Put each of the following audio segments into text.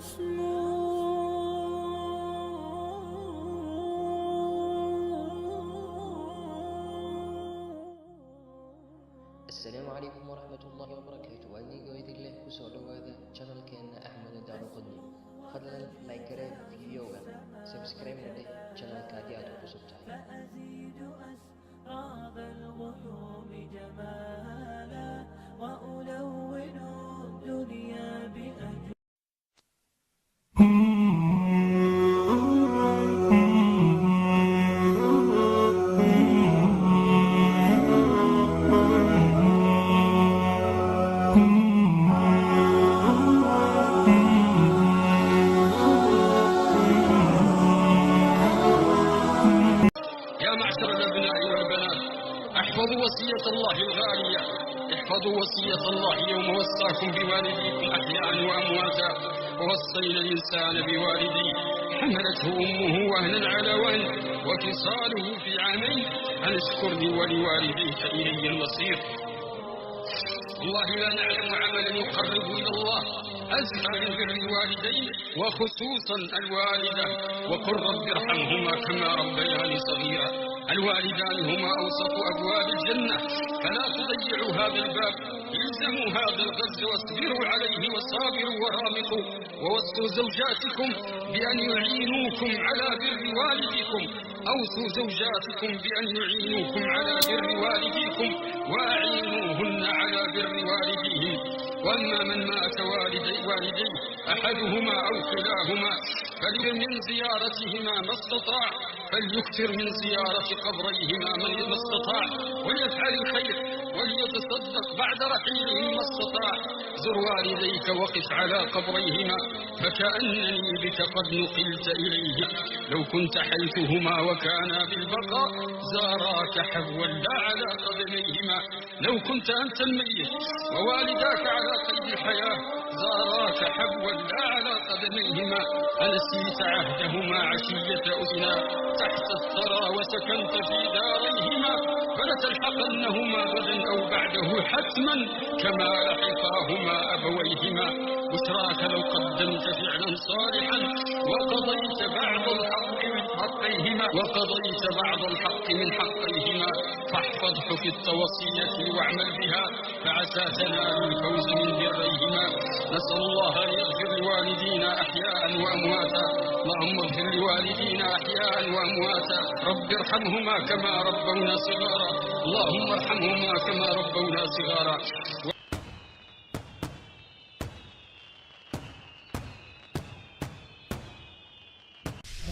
السلام عليكم ورحمة الله وبركاته. وأني قايد الله كسولو هذا channel كان أحمد دارو قدني فضلا لايك كره فيديو سبسكرايب ندي channel كادي أتو كسبتاي فأزيد أسراب الغيوم جمالا وألون الدنيا بأجمل. يا معشر الأبناء والبنات، احفظوا وصية الله الغالية، احفظوا وصية الله يوم وصاكم بوالديكم أحياء وأمواتا. ووصينا الإنسان بوالديه حملته أمه وهنا على وهن وفصاله في عامين أن اشكر لي ولوالديك إلي المصير. والله لا نعلم عملا يقرب إلى الله أزكى من بر الوالدين وخصوصا الوالدة. وقل رب ارحمهما كما ربياني صغيرا. الوالدان هما أوسط أبواب الجنة، فلا تضيعوا هذا الباب، الزموا هذا الغز واصبروا عليه وصابروا ورابطوا. ووصوا زوجاتكم بأن يعينوكم على بر والدكم، أوصوا زوجاتكم بأن يعينوكم على بر والديكم وأعينوهن على بر والديهم. وأما من مات والديه أحدهما أو كلاهما فليكثر من زيارتهما ما استطاع، فليكثر من زيارة قبريهما ما استطاع، وليفعل الخير وليتصدق بعد رحيلهم ما استطاع. زر والديك وقف على قبريهما فكأنني بك قد نقلت إليه. لو كنت حيثهما وكانا بالبقاء زاراك حبوا لا على قدميهما. لو كنت أنت الميت ووالداك على قيد الحياة زاراك حبوا لا على قدميهما. أنسيت عهدهما عشية أذنا تحت الثرى وسكنت في داريهما، فلتلحقنهما غدا أو بعده حتما كما لحقاهما أبويهما. بشراك لو قدمت فعلا صالحا وقضيت بعض الحق من حقيهما، فاحفظ حفظت وصيتي واعمل بها فعسى تنال الفوز من بريهما. نسأل الله أن يغفر لوالدينا أحياء وأمواتا. اللهم اغفر لوالدينا أحياء وأمواتا. رب ارحمهما كما ربونا صغارا. اللهم ارحمهما كما ربونا صغارا.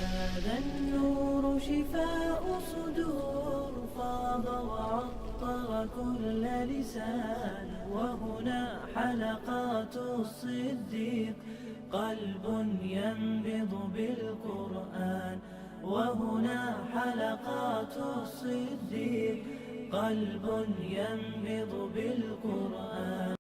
هذا النور شفاء صدور فاض وعطر كل لسان. وهنا حلقات الصديق قلب ينبض بالقرآن. وهنا حلقات الصديق قلب ينبض بالقرآن.